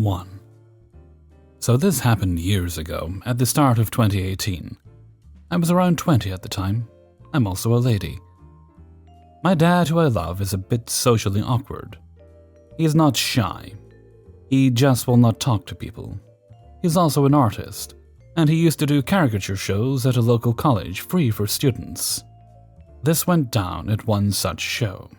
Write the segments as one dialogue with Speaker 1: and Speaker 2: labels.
Speaker 1: 1. So this happened years ago, at the start of 2018. I was around 20 at the time. I'm also a lady. My dad, who I love, is a bit socially awkward. He's not shy. He just will not talk to people. He's also an artist, and he used to do caricature shows at a local college free for students. This went down at one such show.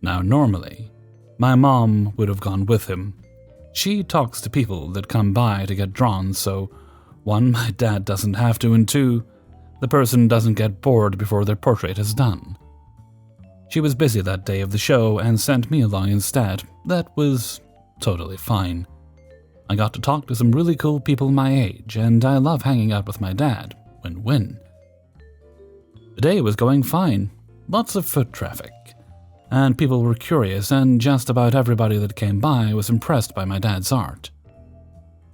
Speaker 1: Now normally, my mom would have gone with him. She talks to people that come by to get drawn, so 1, my dad doesn't have to, and 2, the person doesn't get bored before their portrait is done. She was busy that day of the show and sent me along instead. That was totally fine. I got to talk to some really cool people my age, and I love hanging out with my dad. Win-win. The day was going fine. Lots of foot traffic. And people were curious, and just about everybody that came by was impressed by my dad's art.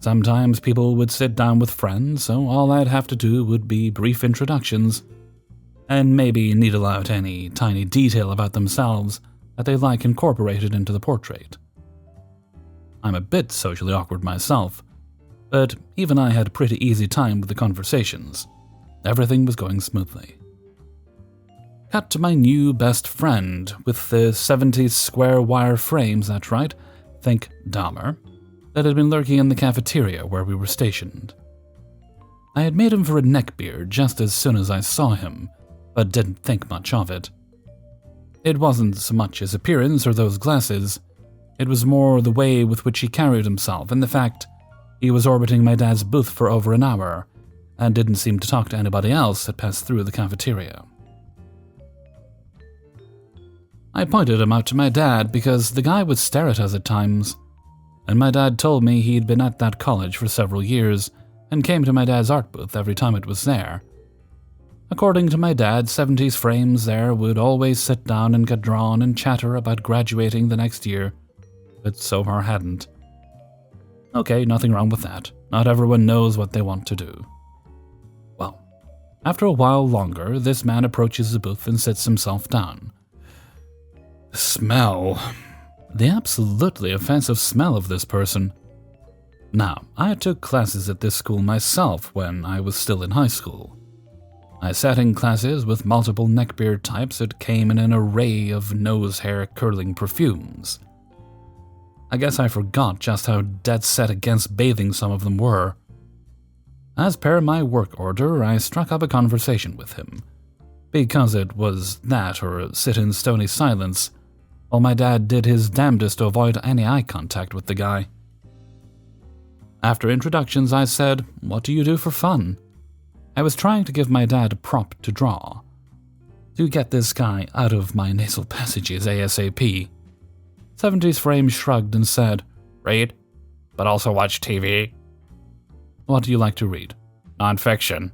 Speaker 1: Sometimes people would sit down with friends, so all I'd have to do would be brief introductions, and maybe needle out any tiny detail about themselves that they like incorporated into the portrait. I'm a bit socially awkward myself, but even I had a pretty easy time with the conversations. Everything was going smoothly. Cut to my new best friend with the 70s square wire frames, that's right, think Dahmer, that had been lurking in the cafeteria where we were stationed. I had made him for a neckbeard just as soon as I saw him, but didn't think much of it. It wasn't so much his appearance or those glasses, it was more the way with which he carried himself and the fact he was orbiting my dad's booth for over an hour and didn't seem to talk to anybody else that passed through the cafeteria. I pointed him out to my dad because the guy would stare at us at times, and my dad told me he'd been at that college for several years and came to my dad's art booth every time it was there. According to my dad, 70s frames there would always sit down and get drawn and chatter about graduating the next year, but so far hadn't. Okay, nothing wrong with that. Not everyone knows what they want to do. Well, after a while longer, this man approaches the booth and sits himself down. The smell. The absolutely offensive smell of this person. Now, I took classes at this school myself when I was still in high school. I sat in classes with multiple neckbeard types that came in an array of nose hair curling perfumes. I guess I forgot just how dead set against bathing some of them were. As per my work order, I struck up a conversation with him, because it was that or sit in stony silence, while my dad did his damnedest to avoid any eye contact with the guy. After introductions, I said, "What do you do for fun?" I was trying to give my dad a prop to draw, to get this guy out of my nasal passages ASAP. 70s frame shrugged and said, "Read, but also watch TV." "What do you like to read?" "Nonfiction."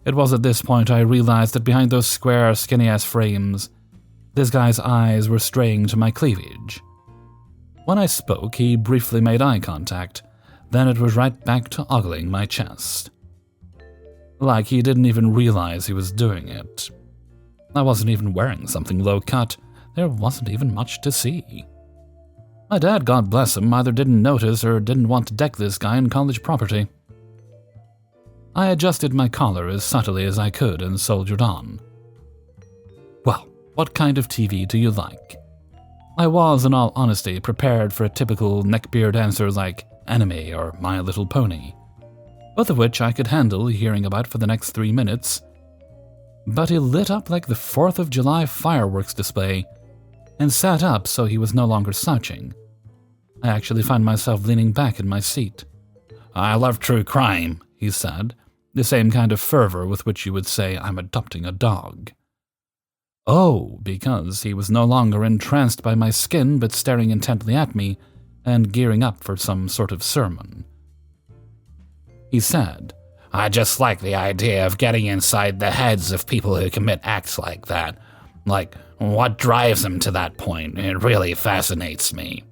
Speaker 1: It was at this point I realized that behind those square, skinny-ass frames, this guy's eyes were straying to my cleavage. When I spoke, he briefly made eye contact, then it was right back to ogling my chest. Like he didn't even realize he was doing it. I wasn't even wearing something low-cut. There wasn't even much to see. My dad, God bless him, either didn't notice or didn't want to deck this guy in college property. I adjusted my collar as subtly as I could and soldiered on. "Well, what kind of TV do you like?" I was, in all honesty, prepared for a typical neckbeard answer like anime or My Little Pony, both of which I could handle hearing about for the next 3 minutes. But he lit up like the 4th of July fireworks display and sat up so he was no longer slouching. I actually found myself leaning back in my seat. "I love true crime," he said, the same kind of fervor with which you would say I'm adopting a dog. Oh, because he was no longer entranced by my skin but staring intently at me and gearing up for some sort of sermon. He said, "I just like the idea of getting inside the heads of people who commit acts like that. Like, what drives them to that point? It really fascinates me."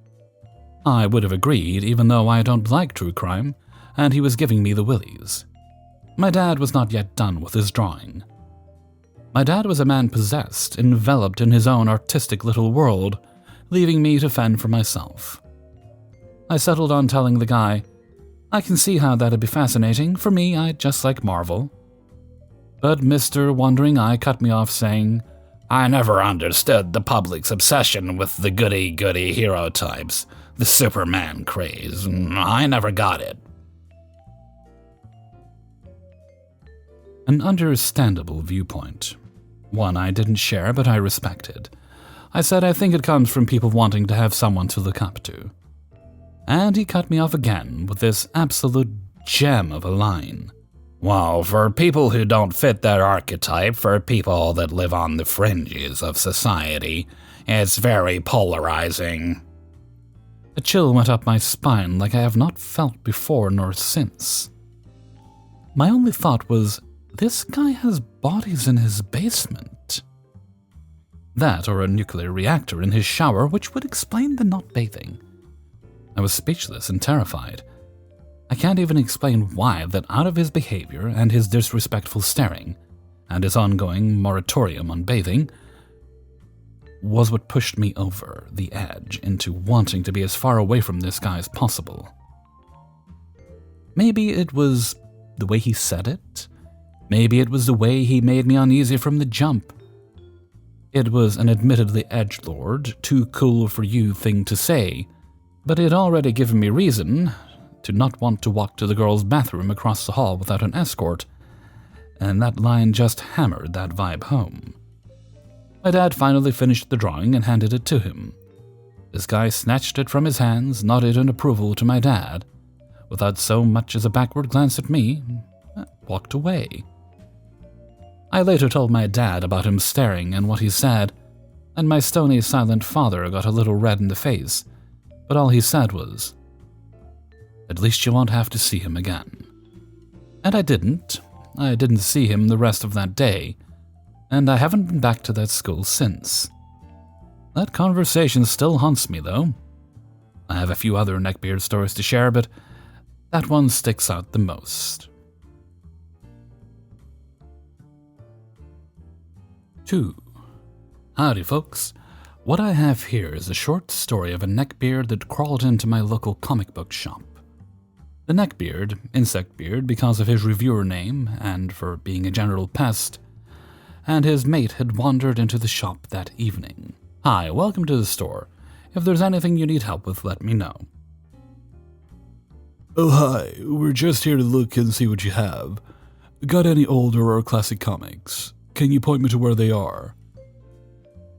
Speaker 1: I would have agreed, even though I don't like true crime, and he was giving me the willies. My dad was not yet done with his drawing. My dad was a man possessed, enveloped in his own artistic little world, leaving me to fend for myself. I settled on telling the guy, I can see how that'd be fascinating. For me, I just like Marvel. But Mr. Wandering Eye cut me off saying, I never understood the public's obsession with the goody-goody hero types, the Superman craze. I never got it. An understandable viewpoint. One I didn't share, but I respected. I said I think it comes from people wanting to have someone to look up to. And he cut me off again with this absolute gem of a line. Well, for people who don't fit that archetype, for people that live on the fringes of society, it's very polarizing. A chill went up my spine like I have not felt before nor since. My only thought was, this guy has bodies in his basement. That or a nuclear reactor in his shower, which would explain the not bathing. I was speechless and terrified. I can't even explain why that out of his behavior and his disrespectful staring, and his ongoing moratorium on bathing, was what pushed me over the edge into wanting to be as far away from this guy as possible. Maybe it was the way he said it. Maybe it was the way he made me uneasy from the jump. It was an admittedly edgelord, too cool for you thing to say, but it had already given me reason to not want to walk to the girls' bathroom across the hall without an escort, and that line just hammered that vibe home. My dad finally finished the drawing and handed it to him. This guy snatched it from his hands, nodded in approval to my dad, without so much as a backward glance at me, walked away. I later told my dad about him staring and what he said, and my stony, silent father got a little red in the face, but all he said was, "At least you won't have to see him again." And I didn't. I didn't see him the rest of that day, and I haven't been back to that school since. That conversation still haunts me, though. I have a few other Neckbeard stories to share, but that one sticks out the most. 2. Howdy, folks. What I have here is a short story of a neckbeard that crawled into my local comic book shop. The neckbeard, Insectbeard because of his reviewer name and for being a general pest, and his mate had wandered into the shop that evening. Hi, welcome to the store. If there's anything you need help with, let me know.
Speaker 2: Oh hi, we're just here to look and see what you have. Got any older or classic comics? Can you point me to where they are?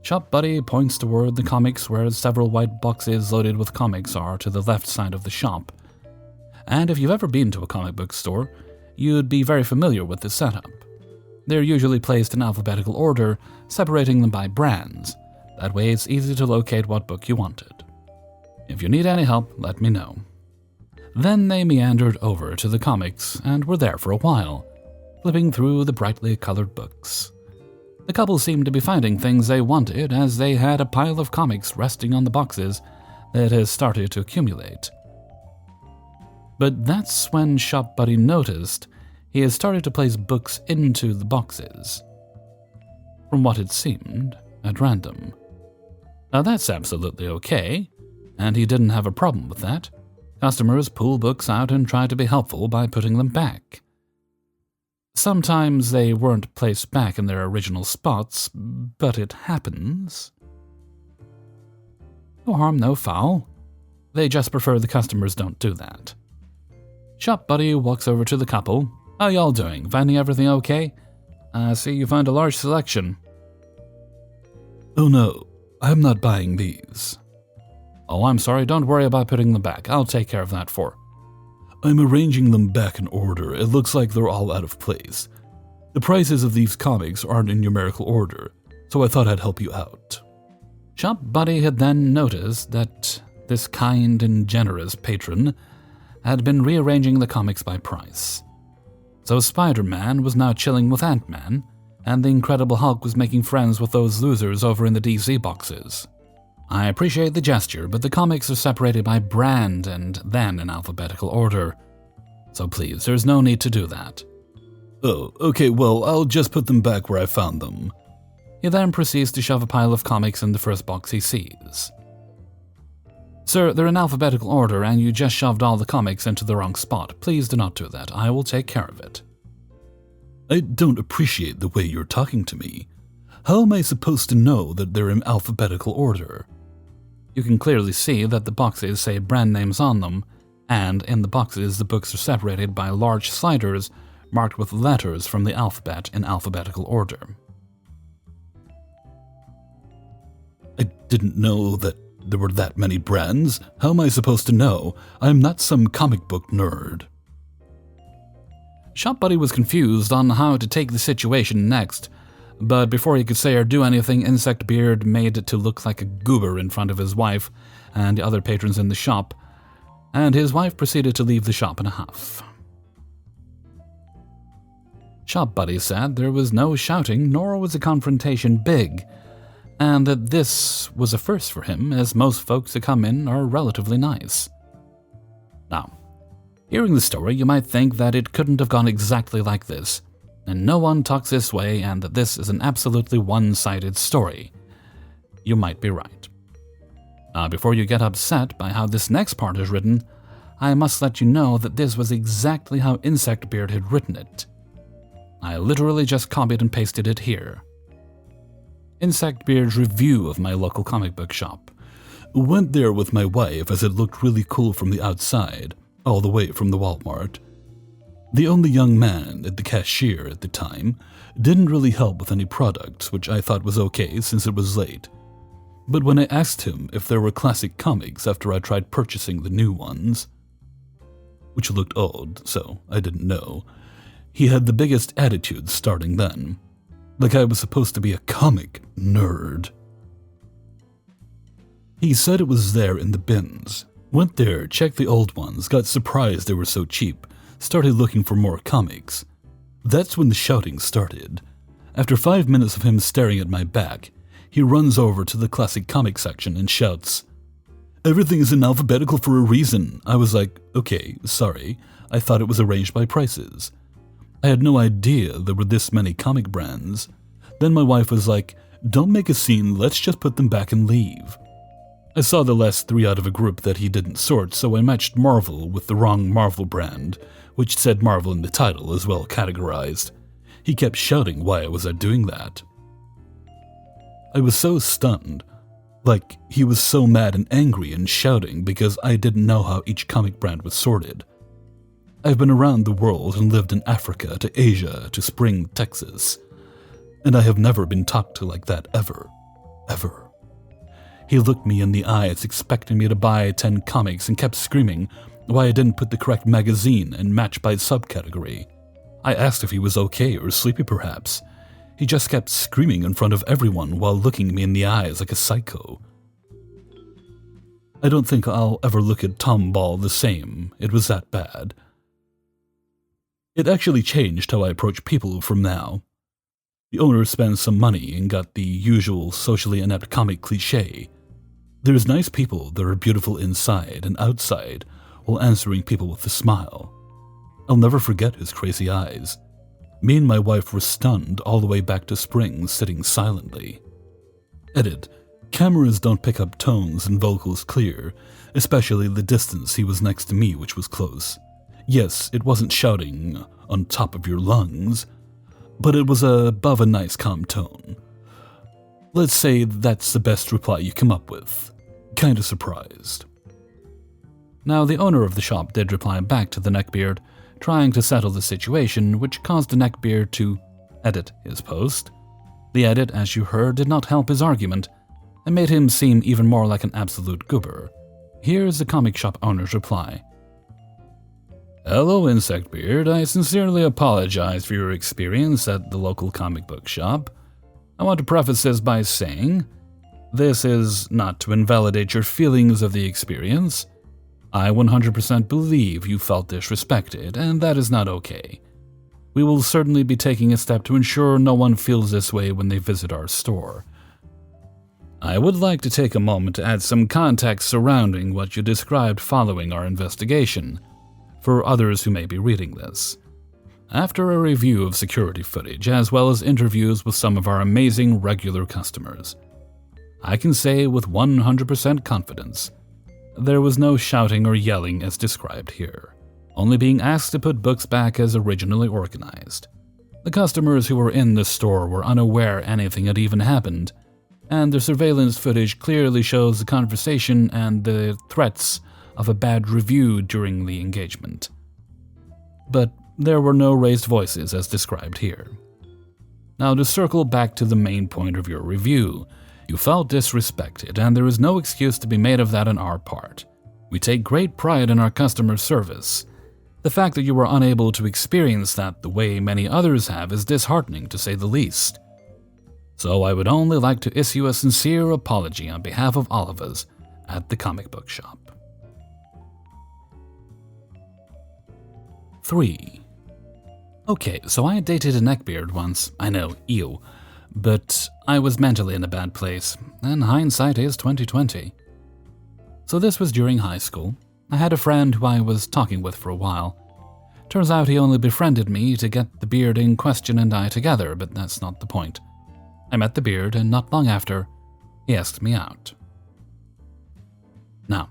Speaker 1: Shop buddy points toward the comics where several white boxes loaded with comics are to the left side of the shop. And if you've ever been to a comic book store, you'd be very familiar with this setup. They're usually placed in alphabetical order, separating them by brands. That way it's easy to locate what book you wanted. If you need any help, let me know. Then they meandered over to the comics and were there for a while, flipping through the brightly colored books. The couple seemed to be finding things they wanted as they had a pile of comics resting on the boxes that has started to accumulate. But that's when Shop Buddy noticed he had started to place books into the boxes. From what it seemed, at random. Now that's absolutely okay, and he didn't have a problem with that. Customers pull books out and try to be helpful by putting them back. Sometimes they weren't placed back in their original spots, but it happens. No harm, no foul. They just prefer the customers don't do that. Shop Buddy walks over to the couple. How y'all doing? Finding everything okay? I see you found a large selection.
Speaker 2: Oh no, I'm not buying these.
Speaker 1: Oh, I'm sorry, don't worry about putting them back. I'll take care of that for.
Speaker 2: I'm arranging them back in order. It looks like they're all out of place. The prices of these comics aren't in numerical order, so I thought I'd help you out.
Speaker 1: Shop Buddy had then noticed that this kind and generous patron had been rearranging the comics by price. So Spider-Man was now chilling with Ant-Man, and the Incredible Hulk was making friends with those losers over in the DC boxes. I appreciate the gesture, but the comics are separated by brand and then in alphabetical order. So please, there's no need to do that.
Speaker 2: Oh, okay, well, I'll just put them back where I found them.
Speaker 1: He then proceeds to shove a pile of comics in the first box he sees. Sir, they're in alphabetical order, and you just shoved all the comics into the wrong spot. Please do not do that. I will take care of it.
Speaker 2: I don't appreciate the way you're talking to me. How am I supposed to know that they're in alphabetical order?
Speaker 1: You can clearly see that the boxes say brand names on them, and in the boxes the books are separated by large sliders marked with letters from the alphabet in alphabetical order.
Speaker 2: I didn't know that there were that many brands. How am I supposed to know? I'm not some comic book nerd.
Speaker 1: Shop Buddy was confused on how to take the situation next, but before he could say or do anything, Neckbeard made it to look like a goober in front of his wife and the other patrons in the shop, and his wife proceeded to leave the shop in a huff. Shop Buddy said there was no shouting, nor was the confrontation big, and that this was a first for him, as most folks that come in are relatively nice. Now, hearing the story, you might think that it couldn't have gone exactly like this, and no one talks this way, and that this is an absolutely one-sided story. You might be right. Before you get upset by how this next part is written, I must let you know that this was exactly how Neckbeard had written it. I literally just copied and pasted it here. Neckbeard's review of my local comic book shop.
Speaker 2: Went there with my wife as it looked really cool from the outside, all the way from the Walmart. The only young man at the cashier at the time didn't really help with any products, which I thought was okay since it was late. But when I asked him if there were classic comics after I tried purchasing the new ones, which looked old, so I didn't know, he had the biggest attitude starting then. Like I was supposed to be a comic nerd. He said it was there in the bins. Went there, checked the old ones, got surprised they were so cheap, started looking for more comics. That's when the shouting started. After 5 minutes of him staring at my back, he runs over to the classic comic section and shouts, "Everything is in alphabetical for a reason." I was like, okay, sorry, I thought it was arranged by prices. I had no idea there were this many comic brands. Then my wife was like, "Don't make a scene, let's just put them back and leave." I saw the last 3 out of a group that he didn't sort, so I matched Marvel with the wrong Marvel brand, which said Marvel in the title as well categorized. He kept shouting why I was doing that. I was so stunned. Like, he was so mad and angry and shouting because I didn't know how each comic brand was sorted. I've been around the world and lived in Africa to Asia to Spring, Texas, and I have never been talked to like that ever. Ever. He looked me in the eyes expecting me to buy 10 comics and kept screaming why I didn't put the correct magazine and match by subcategory. I asked if he was okay or sleepy perhaps. He just kept screaming in front of everyone while looking me in the eyes like a psycho. I don't think I'll ever look at Tom Ball the same. It was that bad. It actually changed how I approach people from now. The owner spends some money and got the usual socially inept comic cliché. There's nice people that are beautiful inside and outside while answering people with a smile. I'll never forget his crazy eyes. Me and my wife were stunned all the way back to Spring, sitting silently. Edit. Cameras don't pick up tones and vocals clear, especially the distance he was next to me, which was close. Yes, it wasn't shouting on top of your lungs, but it was above a nice calm tone. Let's say that's the best reply you come up with. Kinda surprised.
Speaker 1: Now, the owner of the shop did reply back to the Neckbeard, trying to settle the situation, which caused the Neckbeard to edit his post. The edit, as you heard, did not help his argument, and made him seem even more like an absolute goober. Here's the comic shop owner's reply. Hello, Neckbeard. I sincerely apologize for your experience at the local comic book shop. I want to preface this by saying, this is not to invalidate your feelings of the experience. I 100% believe you felt disrespected, and that is not okay. We will certainly be taking a step to ensure no one feels this way when they visit our store. I would like to take a moment to add some context surrounding what you described following our investigation, for others who may be reading this. After a review of security footage, as well as interviews with some of our amazing regular customers, I can say with 100% confidence There was no shouting or yelling as described here, only being asked to put books back as originally organized. The customers who were in the store were unaware anything had even happened, and the surveillance footage clearly shows the conversation and the threats of a bad review during the engagement. But there were no raised voices as described here. Now to circle back to the main point of your review, you felt disrespected, and there is no excuse to be made of that on our part. We take great pride in our customer service. The fact that you were unable to experience that the way many others have is disheartening, to say the least. So I would only like to issue a sincere apology on behalf of all of us at the comic book shop. 3. Okay, so I dated a neckbeard once. I know, ew. But I was mentally in a bad place, and hindsight is 2020. So this was during high school. I had a friend who I was talking with for a while. Turns out he only befriended me to get the beard in question and I together, but that's not the point. I met the beard, and not long after, he asked me out. Now,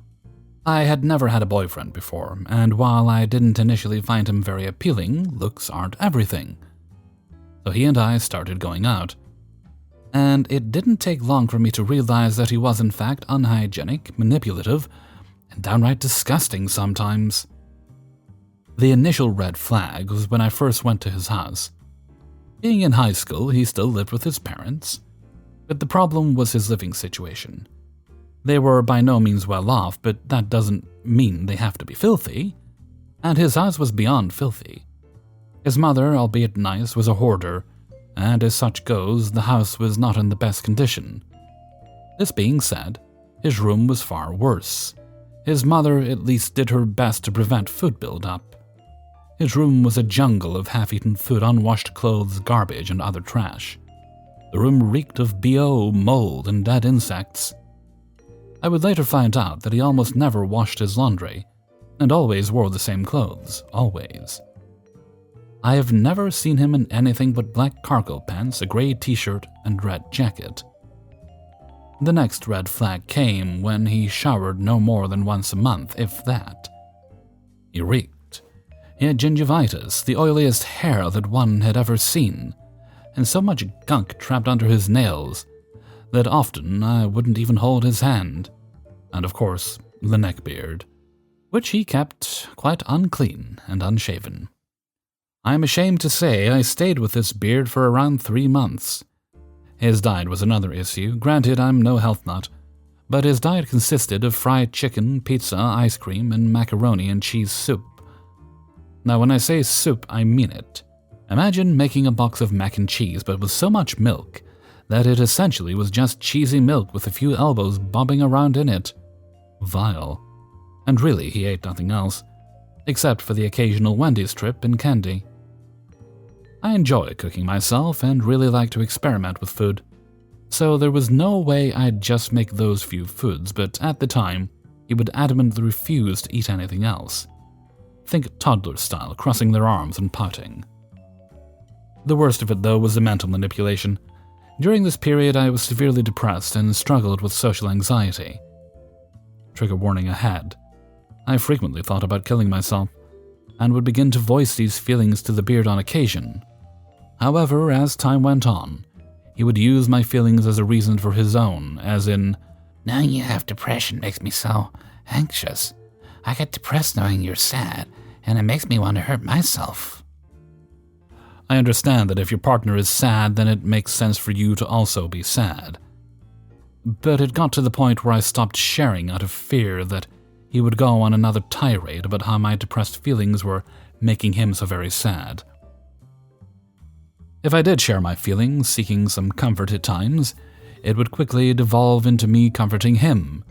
Speaker 1: I had never had a boyfriend before, and while I didn't initially find him very appealing, looks aren't everything. So he and I started going out. And it didn't take long for me to realize that he was in fact unhygienic, manipulative, and downright disgusting sometimes. The initial red flag was when I first went to his house. Being in high school, he still lived with his parents, but the problem was his living situation. They were by no means well off, but that doesn't mean they have to be filthy, and his house was beyond filthy. His mother, albeit nice, was a hoarder, and as such goes, the house was not in the best condition. This being said, his room was far worse. His mother at least did her best to prevent food build-up. His room was a jungle of half-eaten food, unwashed clothes, garbage, and other trash. The room reeked of BO, mold, and dead insects. I would later find out that he almost never washed his laundry, and always wore the same clothes, always. I have never seen him in anything but black cargo pants, a gray t-shirt, and red jacket. The next red flag came when he showered no more than once a month, if that. He reeked. He had gingivitis, the oiliest hair that one had ever seen, and so much gunk trapped under his nails that often I wouldn't even hold his hand. And of course, the neckbeard, which he kept quite unclean and unshaven. I am ashamed to say I stayed with this beard for around 3 months. His diet was another issue. Granted, I'm no health nut, but his diet consisted of fried chicken, pizza, ice cream, and macaroni and cheese soup. Now, when I say soup, I mean it. Imagine making a box of mac and cheese, but with so much milk that it essentially was just cheesy milk with a few elbows bobbing around in it. Vile. And really, he ate nothing else, except for the occasional Wendy's trip and candy. I enjoy cooking myself and really like to experiment with food, so there was no way I'd just make those few foods, but at the time, he would adamantly refuse to eat anything else. Think toddler style, crossing their arms and pouting. The worst of it, though, was the mental manipulation. During this period, I was severely depressed and struggled with social anxiety. Trigger warning ahead. I frequently thought about killing myself, and would begin to voice these feelings to the beard on occasion. However, as time went on, he would use my feelings as a reason for his own, as in, "Knowing you have depression makes me so anxious. I get depressed knowing you're sad, and it makes me want to hurt myself." I understand that if your partner is sad, then it makes sense for you to also be sad. But it got to the point where I stopped sharing out of fear that he would go on another tirade about how my depressed feelings were making him so very sad. If I did share my feelings, seeking some comfort at times, it would quickly devolve into me comforting him,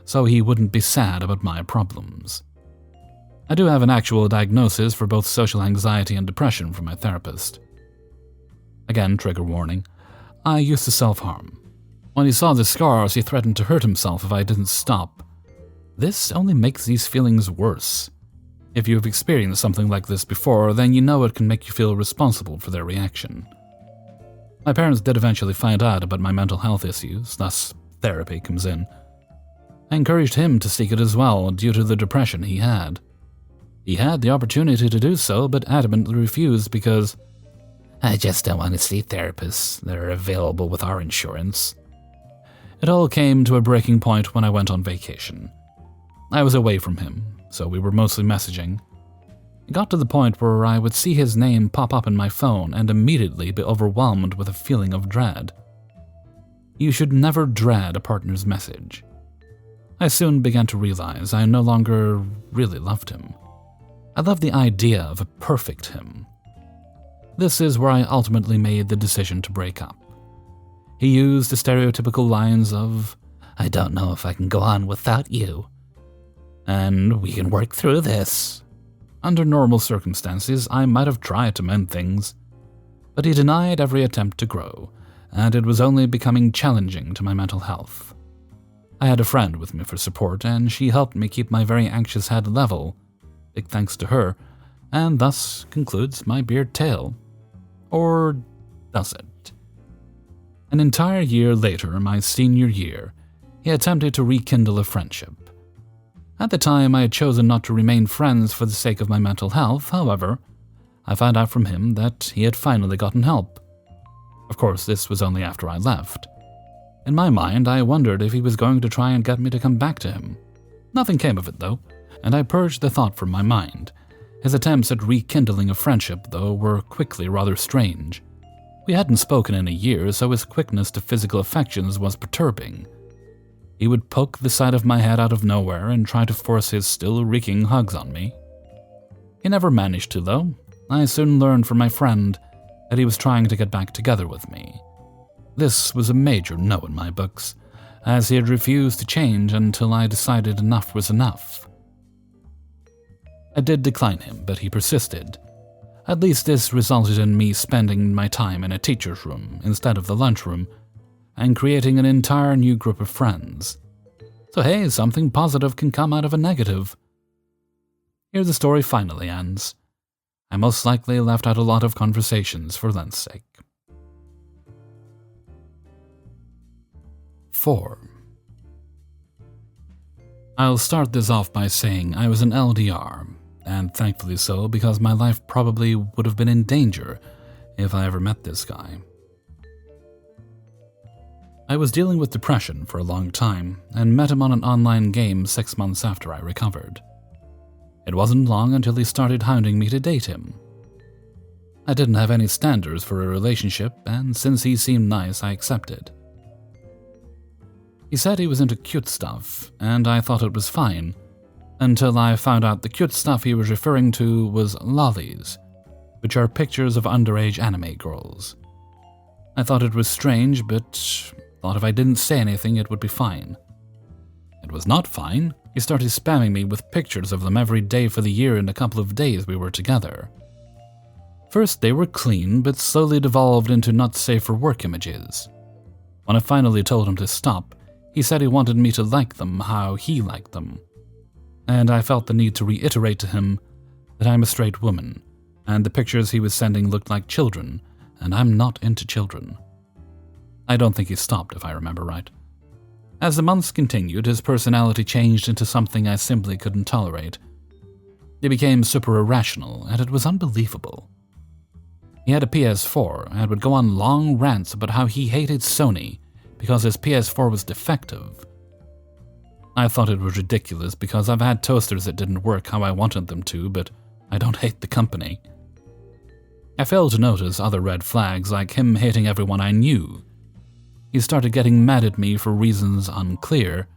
Speaker 1: so he wouldn't be sad about my problems. I do have an actual diagnosis for both social anxiety and depression from my therapist. Again, trigger warning, I used to self-harm. When he saw the scars, he threatened to hurt himself if I didn't stop. This only makes these feelings worse. If you've experienced something like this before, then you know it can make you feel responsible for their reaction. My parents did eventually find out about my mental health issues, thus therapy comes in. I encouraged him to seek it as well due to the depression he had. He had the opportunity to do so, but adamantly refused because, "I just don't want to see therapists that are available with our insurance." It all came to a breaking point when I went on vacation. I was away from him, so we were mostly messaging. It got to the point where I would see his name pop up in my phone and immediately be overwhelmed with a feeling of dread. You should never dread a partner's message. I soon began to realize I no longer really loved him. I loved the idea of a perfect him. This is where I ultimately made the decision to break up. He used the stereotypical lines of, "I don't know if I can go on without you," and "we can work through this." Under normal circumstances, I might have tried to mend things, but he denied every attempt to grow, and it was only becoming challenging to my mental health. I had a friend with me for support, and she helped me keep my very anxious head level, big thanks to her, and thus concludes my beard tale. Or does it? An entire year later, my senior year, he attempted to rekindle a friendship. At the time, I had chosen not to remain friends for the sake of my mental health. However, I found out from him that he had finally gotten help. Of course, this was only after I left. In my mind, I wondered if he was going to try and get me to come back to him. Nothing came of it, though, and I purged the thought from my mind. His attempts at rekindling a friendship, though, were quickly rather strange. We hadn't spoken in a year, so his quickness to physical affections was perturbing. He would poke the side of my head out of nowhere and try to force his still-reeking hugs on me. He never managed to, though. I soon learned from my friend that he was trying to get back together with me. This was a major no in my books, as he had refused to change until I decided enough was enough. I did decline him, but he persisted. At least this resulted in me spending my time in a teacher's room instead of the lunchroom, and creating an entire new group of friends. So hey, something positive can come out of a negative. Here the story finally ends. I most likely left out a lot of conversations for length's sake. 4. I'll start this off by saying I was an LDR, and thankfully so because my life probably would have been in danger if I ever met this guy. I was dealing with depression for a long time and met him on an online game 6 months after I recovered. It wasn't long until he started hounding me to date him. I didn't have any standards for a relationship, and since he seemed nice, I accepted. He said he was into cute stuff, and I thought it was fine, until I found out the cute stuff he was referring to was lollies, which are pictures of underage anime girls. I thought it was strange, but thought if I didn't say anything it would be fine. It was not fine. He started spamming me with pictures of them every day for the year and a couple of days we were together. First they were clean, but slowly devolved into not safe for work images. When I finally told him to stop, he said he wanted me to like them how he liked them. And I felt the need to reiterate to him that I'm a straight woman, and the pictures he was sending looked like children, and I'm not into children. I don't think he stopped, if I remember right. As the months continued, his personality changed into something I simply couldn't tolerate. He became super irrational, and it was unbelievable. He had a PS4 and would go on long rants about how he hated Sony because his PS4 was defective. I thought it was ridiculous because I've had toasters that didn't work how I wanted them to, but I don't hate the company. I failed to notice other red flags like him hating everyone I knew. He started getting mad at me for reasons unclear,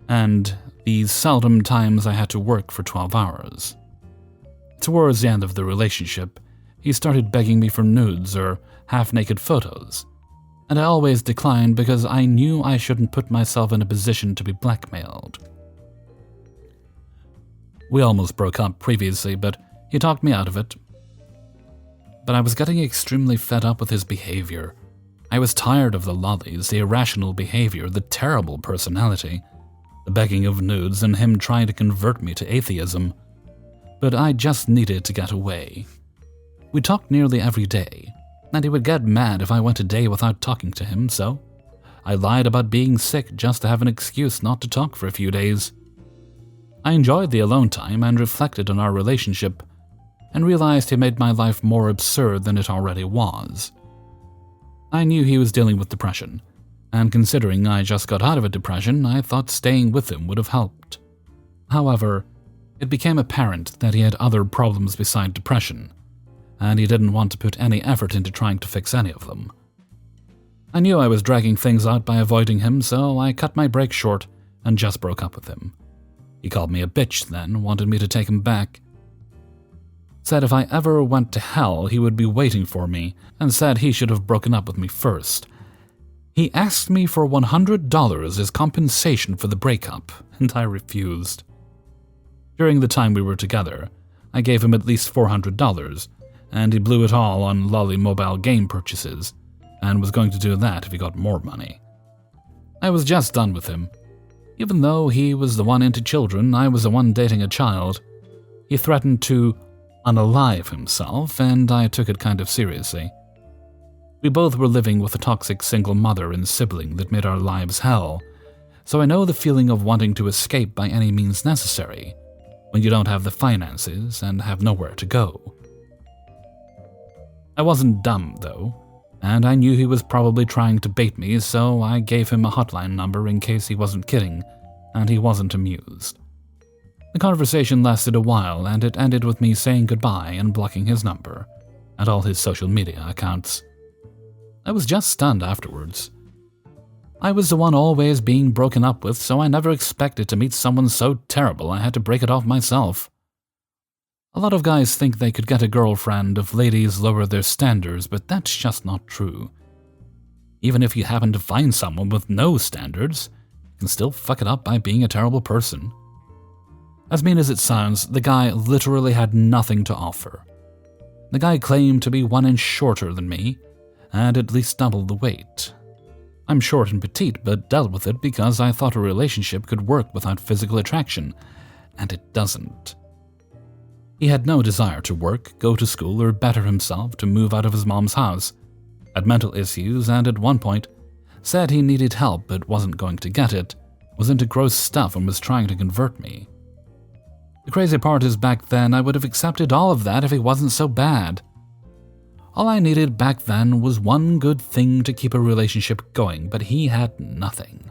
Speaker 1: and these seldom times I had to work for 12 hours. Towards the end of the relationship, he started begging me for nudes or half-naked photos, and I always declined because I knew I shouldn't put myself in a position to be blackmailed. We almost broke up previously, but he talked me out of it. But I was getting extremely fed up with his behavior. I was tired of the lollies, the irrational behavior, the terrible personality, the begging of nudes, and him trying to convert me to atheism. But I just needed to get away. We talked nearly every day, and he would get mad if I went a day without talking to him, so I lied about being sick just to have an excuse not to talk for a few days. I enjoyed the alone time and reflected on our relationship, and realized he made my life more absurd than it already was. I knew he was dealing with depression, and considering I just got out of a depression, I thought staying with him would have helped. However, it became apparent that he had other problems beside depression, and he didn't want to put any effort into trying to fix any of them. I knew I was dragging things out by avoiding him, so I cut my break short and just broke up with him. He called me a bitch then, wanted me to take him back. Said if I ever went to hell, he would be waiting for me, and said he should have broken up with me first. He asked me for $100 as compensation for the breakup, and I refused. During the time we were together, I gave him at least $400, and he blew it all on lolly mobile game purchases, and was going to do that if he got more money. I was just done with him. Even though he was the one into children, I was the one dating a child. He threatened to unalive himself, and I took it kind of seriously. We both were living with a toxic single mother and sibling that made our lives hell, so I know the feeling of wanting to escape by any means necessary when you don't have the finances and have nowhere to go. I wasn't dumb, though, and I knew he was probably trying to bait me, so I gave him a hotline number in case he wasn't kidding, and he wasn't amused. The conversation lasted a while, and it ended with me saying goodbye and blocking his number and all his social media accounts. I was just stunned afterwards. I was the one always being broken up with, so I never expected to meet someone so terrible I had to break it off myself. A lot of guys think they could get a girlfriend if ladies lower their standards, but that's just not true. Even if you happen to find someone with no standards, you can still fuck it up by being a terrible person. As mean as it sounds, the guy literally had nothing to offer. The guy claimed to be 1 inch shorter than me, and at least double the weight. I'm short and petite, but dealt with it because I thought a relationship could work without physical attraction, and it doesn't. He had no desire to work, go to school, or better himself to move out of his mom's house, had mental issues, and at one point said he needed help but wasn't going to get it, was into gross stuff and was trying to convert me. The crazy part is back then I would have accepted all of that if he wasn't so bad. All I needed back then was one good thing to keep a relationship going, but he had nothing.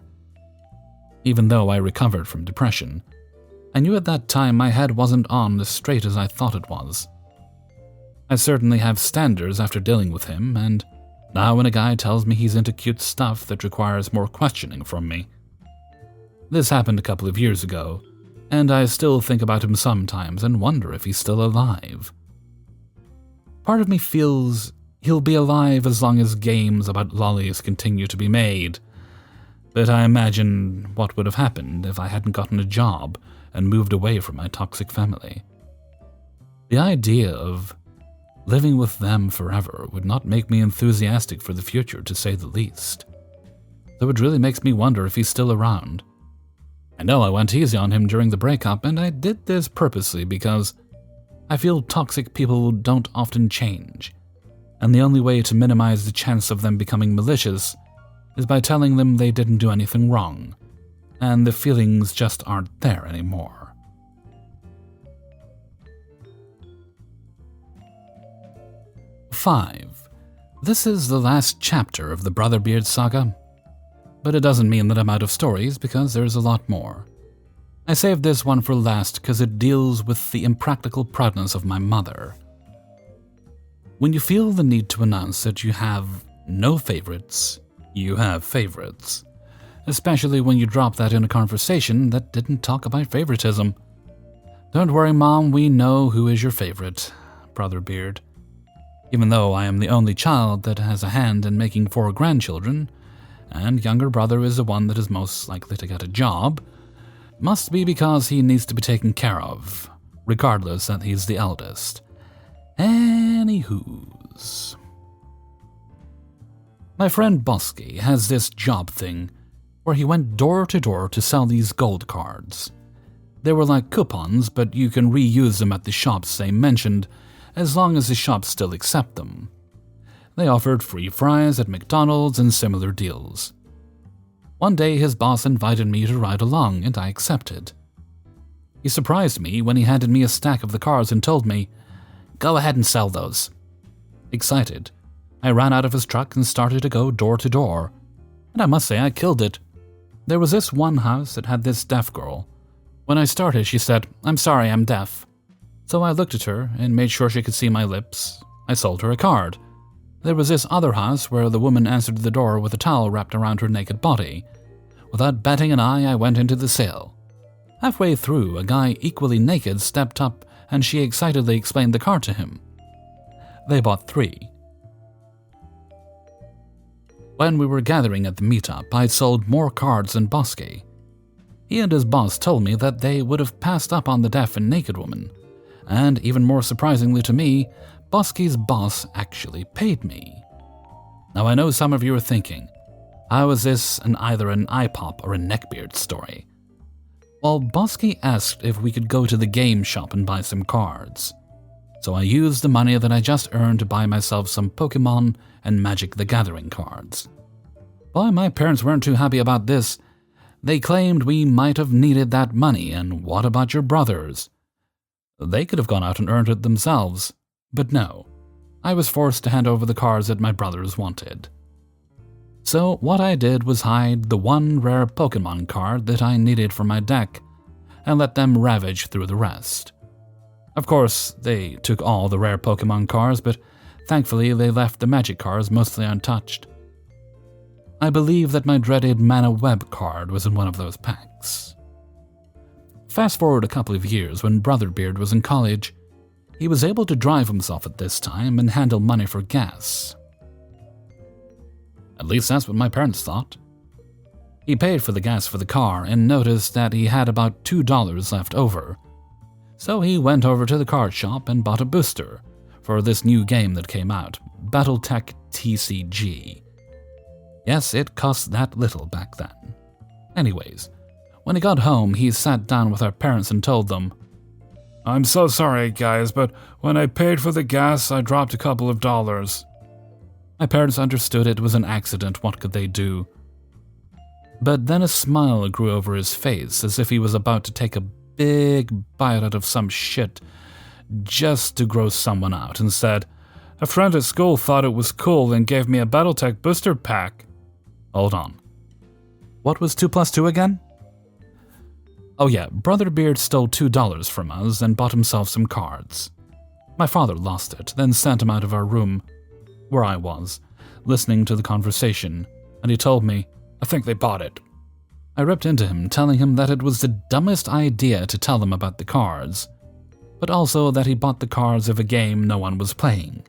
Speaker 1: Even though I recovered from depression, I knew at that time my head wasn't on as straight as I thought it was. I certainly have standards after dealing with him, and now when a guy tells me he's into cute stuff that requires more questioning from me. This happened a couple of years ago, and I still think about him sometimes and wonder if he's still alive. Part of me feels he'll be alive as long as games about lollies continue to be made, but I imagine what would have happened if I hadn't gotten a job and moved away from my toxic family. The idea of living with them forever would not make me enthusiastic for the future, to say the least. Though it really makes me wonder if he's still around. I know I went easy on him during the breakup, and I did this purposely because I feel toxic people don't often change, and the only way to minimize the chance of them becoming malicious is by telling them they didn't do anything wrong, and the feelings just aren't there anymore. Five. This is the last chapter of the Brotherbeard saga, but it doesn't mean that I'm out of stories because there's a lot more. I saved this one for last because it deals with the impractical proudness of my mother. When you feel the need to announce that you have no favorites, you have favorites. Especially when you drop that in a conversation that didn't talk about favoritism. Don't worry, Mom, we know who is your favorite, Brotherbeard. Even though I am the only child that has a hand in making 4 grandchildren, and younger brother is the one that is most likely to get a job, must be because he needs to be taken care of, regardless that he's the eldest. Anywho's. My friend Bosky has this job thing where he went door to door to sell these gold cards. They were like coupons, but you can reuse them at the shops they mentioned, as long as the shops still accept them. They offered free fries at McDonald's and similar deals. One day his boss invited me to ride along, and I accepted. He surprised me when he handed me a stack of the cards and told me, "Go ahead and sell those." Excited, I ran out of his truck and started to go door to door, and I must say I killed it. There was this one house that had this deaf girl. When I started, she said, "I'm sorry, I'm deaf." So I looked at her and made sure she could see my lips. I sold her a card. There was this other house where the woman answered the door with a towel wrapped around her naked body. Without batting an eye, I went into the sale. Halfway through, a guy equally naked stepped up and she excitedly explained the card to him. They bought 3. When we were gathering at the meetup, I'd sold more cards than Bosky. He and his boss told me that they would have passed up on the deaf and naked woman, and even more surprisingly to me, Bosky's boss actually paid me. Now I know some of you are thinking, how is this either an iPop or a Neckbeards story? Well, Bosky asked if we could go to the game shop and buy some cards. So I used the money that I just earned to buy myself some Pokemon and Magic the Gathering cards. Boy, my parents weren't too happy about this. They claimed we might have needed that money, and what about your brothers? They could have gone out and earned it themselves, but no. I was forced to hand over the cards that my brothers wanted. So what I did was hide the one rare Pokemon card that I needed for my deck, and let them ravage through the rest. Of course, they took all the rare Pokemon cards, but thankfully they left the Magic cards mostly untouched. I believe that my dreaded Mana Web card was in one of those packs. Fast forward a couple of years when Brotherbeard was in college. He was able to drive himself at this time and handle money for gas. At least that's what my parents thought. He paid for the gas for the car and noticed that he had about $2 left over. So he went over to the card shop and bought a booster for this new game that came out, Battletech TCG. Yes, it cost that little back then. Anyways, when he got home, he sat down with our parents and told them, "I'm so sorry, guys, but when I paid for the gas, I dropped a couple of dollars." My parents understood it was an accident, what could they do? But then a smile grew over his face, as if he was about to take a big bite out of some shit just to gross someone out, and said, "A friend at school thought it was cool and gave me a Battletech booster pack." Hold on. What was 2 plus 2 again? Oh yeah, Brotherbeard stole $2 from us and bought himself some cards. My father lost it, then sent him out of our room, where I was, listening to the conversation, and he told me, "I think they bought it." I ripped into him, telling him that it was the dumbest idea to tell them about the cards, but also that he bought the cards of a game no one was playing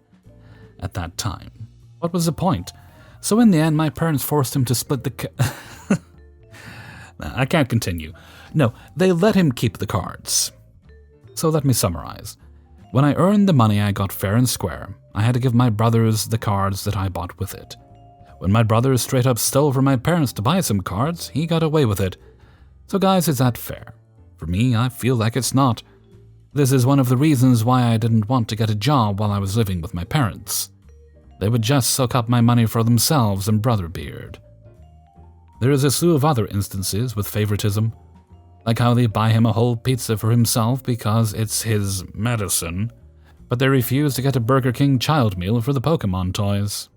Speaker 1: at that time. What was the point? So in the end, my parents forced him to split the I can't continue. No, they let him keep the cards. So let me summarize. When I earned the money I got fair and square, I had to give my brothers the cards that I bought with it. When my brothers straight up stole from my parents to buy some cards, he got away with it. So guys, is that fair? For me, I feel like it's not. This is one of the reasons why I didn't want to get a job while I was living with my parents. They would just soak up my money for themselves and Brotherbeard. There is a slew of other instances with favoritism, like how they buy him a whole pizza for himself because it's his medicine, but they refuse to get a Burger King child meal for the Pokemon toys.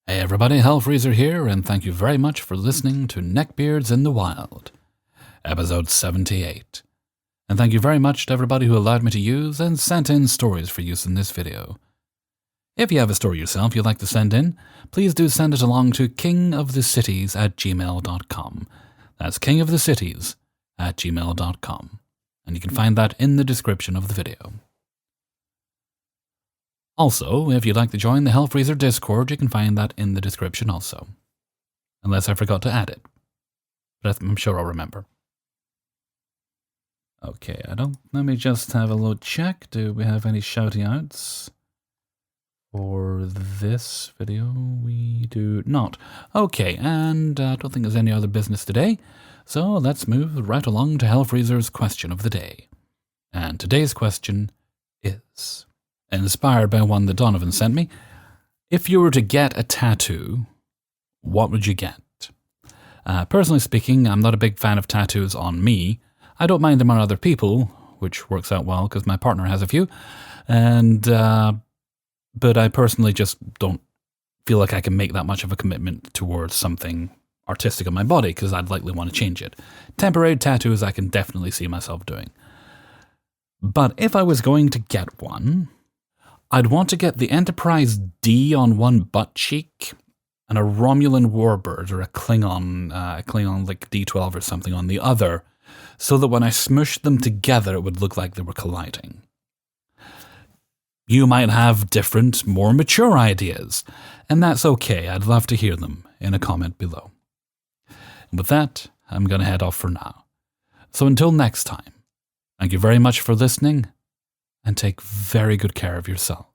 Speaker 1: Hey everybody, Hellfreezer here, and thank you very much for listening to Neckbeards in the Wild, episode 78. And thank you very much to everybody who allowed me to use and sent in stories for use in this video. If you have a story yourself you'd like to send in, please do send it along to kingofthecities@gmail.com. That's kingofthecities@gmail.com. And you can find that in the description of the video. Also, if you'd like to join the Hellfreezer Discord, you can find that in the description also. Unless I forgot to add it. But I'm sure I'll remember. Okay, let me just have a little check. Do we have any shouting outs? For this video, we do not. Okay, and I don't think there's any other business today, so let's move right along to Hellfreezer's question of the day. And today's question is, inspired by one that Donovan sent me, If you were to get a tattoo, what would you get? Personally speaking, I'm not a big fan of tattoos on me. I don't mind them on other people, which works out well because my partner has a few. But I personally just don't feel like I can make that much of a commitment towards something artistic on my body because I'd likely want to change it. Temporary tattoos I can definitely see myself doing. But if I was going to get one, I'd want to get the Enterprise D on one butt cheek and a Romulan warbird or a Klingon like D12 or something on the other, so that when I smushed them together it would look like they were colliding. You might have different, more mature ideas, and that's okay. I'd love to hear them in a comment below. And with that, I'm going to head off for now. So until next time, thank you very much for listening, and take very good care of yourself.